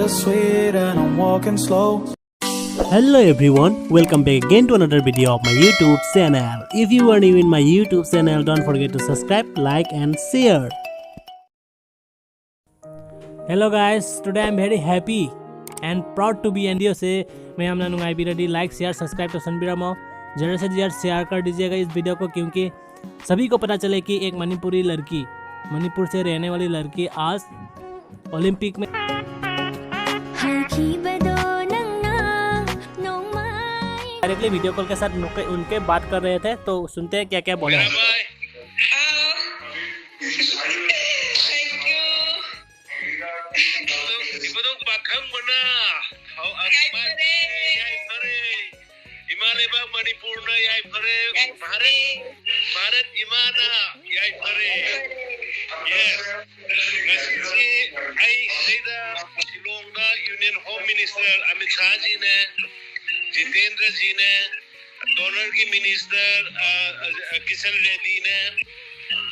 bittersweet and I'm walking slow. Hello everyone, welcome back again to another video of my YouTube channel. If you are new in my YouTube channel, don't forget to subscribe, like and share. Hello guys, today I'm very happy and proud to be India से मैं हमने नुंगाई भी ready like share subscribe तो सन बिरा मो जरा से यार शेयर कर दीजिएगा इस वीडियो को, क्योंकि सभी को पता चले कि एक मणिपुरी लड़की, मणिपुर से रहने वाली लड़की आज ओलंपिक में डायरेक्टली वीडियो कॉल के साथ उनके बात कर रहे थे, तो सुनते हैं क्या क्या बोले हैं। मणिपुर ना याई फरे भारत इमाना याई फरे yes nasi ai seda Shillong na Union Home Minister Amit Shah ji ne Jitendra ji ne donor की minister किशन रेड्डी ने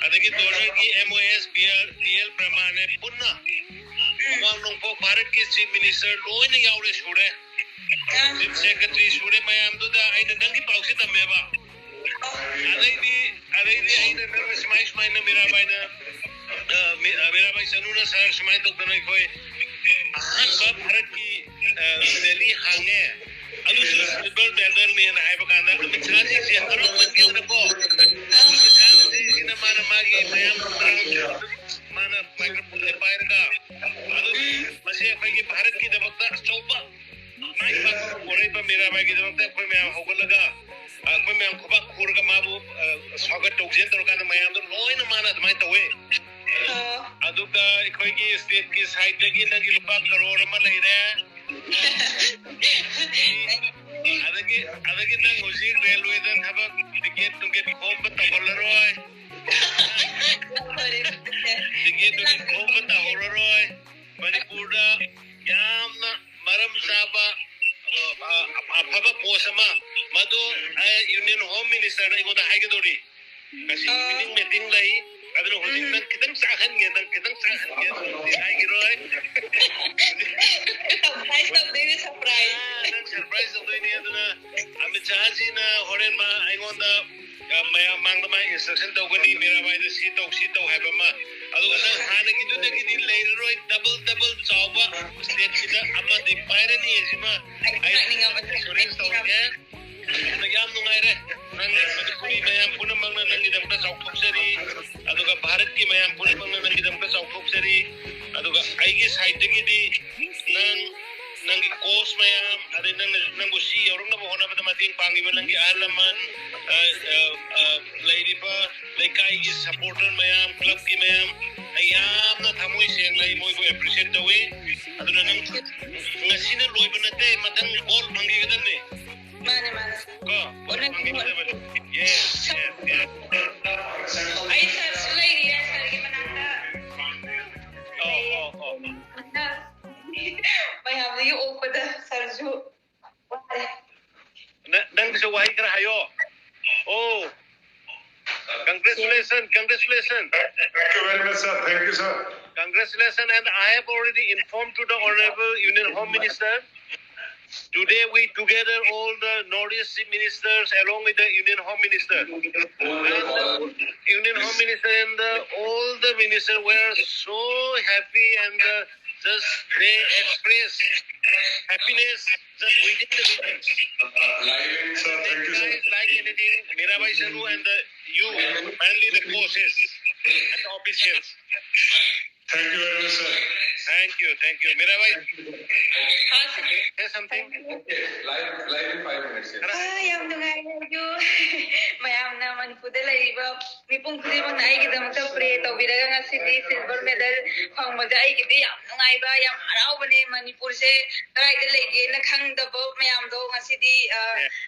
अदगी donor की MOS DL प्रमाण ने पुन्ना उमांग लोगों भारत के चीफ मिनिस्टर लोग ने यावरे छोड़े Chief Secretary Shure mayam do da aina dangi pausi tameba aina nang smai na Mirabai Chanu na sir smai to na koi ahan ba bharat ki Delhi hange adu silver medal ne na hai bakanda Amit Shah ji se haro man ke na ko Amit Shah ji sina mana magi mayam mana microphone le pair ka adu mase kai ki bharat ki dabakta chauba मैं बात बोले पर मेरा भाई की जरूरत है कोई मैं होगा लगा कोई मैं खुबा खुर का माबू स्वागत टोक्सियन तो का मैं हम तो लोई ना माना मैं तो वे अदु का कोई की स्टेट की साइड की ना की लुपा करोड़ में ले रहे आदे की ना मुझे रेलवे दा था टिकट तुमके खूब बता बोल रहा है टिकट तुमके खूब बता बोल रहा है मणिपुर याम ना मरम साबा अफाबा पोसमा मधु यूनियन होम मिनिस्टर ने इगोदा हाइगे दोरी kasi meeting meeting lai adno hojing nang kitang sakhan nge haigi roi surprise do ni aduna Amit Shah ji na horen ma aingonda maya mangda ma instruction to gani Mirabai da si to haiba ma adu na hana ki du ki di lai roi double chawba state ki da amma di paira ni jima ai sorry so ya yam nungai re nang Manipuri mayam puna mangna nang idam ka chawkhop seri aduga Bharat ki mayam puna mangna nang idam ka chawkhop seri aduga aigi side ki di nang course mayam ade nang gusi orang na bohona pa mating pangi nang ki alaman lady pa lekai ki supporter mayam club ki mayam ayam na thamoi seng lai moi bo appreciate dawe aduna nang ngasina loi banate matang ball pangi gadan ne mane ko yes ai sir lady ya sir ki mananda मैं हम ये ऊपर सरजू नंग से वही कर हायो oh congratulations thank you very much sir, thank you sir, congratulations. And I have already informed to the honorable Union Home Minister. Today we together all the Northeast ministers along with the Union Home Minister and the Union Home Minister and all the ministers were so happy and just they express happiness just within the meetings. sir, thank you sir, Like anything, Mirabai Chanu and you, mainly the coaches and the officials. thank you very much sir, Thank you. Mirabai, say something. live in 5 minutes yam nungai you mayam na Manipur da laiba mipung khudi mang ai gi dam ta pray to biraga ngasi di silver medal phang ma ai gi yam nungai ba yam harau bane Manipur se rai da lege na khang da bo mayam do ngasi di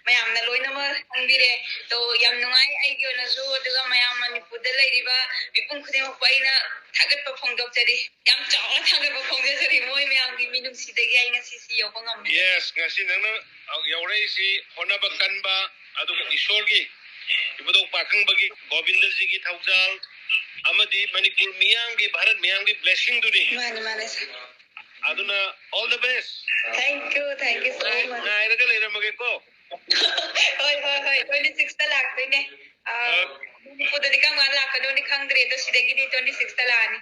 mayam na loina ma bire to yam nungai ai gi na zu da mayam Manipur da laiba mipung khudi ma pai na thagat pa phong dok chari yam chaw thagat pa phong chari moi mayam gi minung si da gi ai ngasi si yo ngam Yes, ngasi nang yaure si hona ba kanba adu ishor gi ibado pakang bagi Govinda ji ki thaujal amadi Manipur miyang gi Bharat miyang gi blessing duni mane aduna all the best. Thank you so much. Ngairaga leiramaga ko. Hoi 26 ta laktoine. Manipurda kam gan lakado ni khangdre do sidagi di 26 ta lani.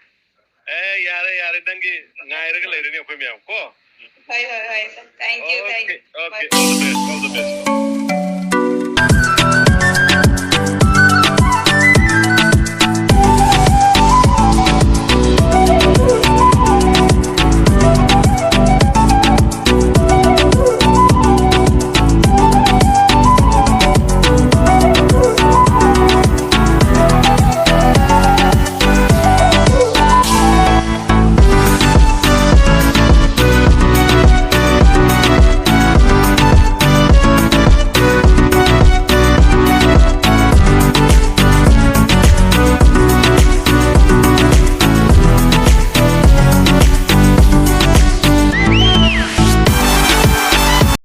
Yare dangi ngairaga leirani akoi myam ko. Hoi. Thank you. Okay. All the best.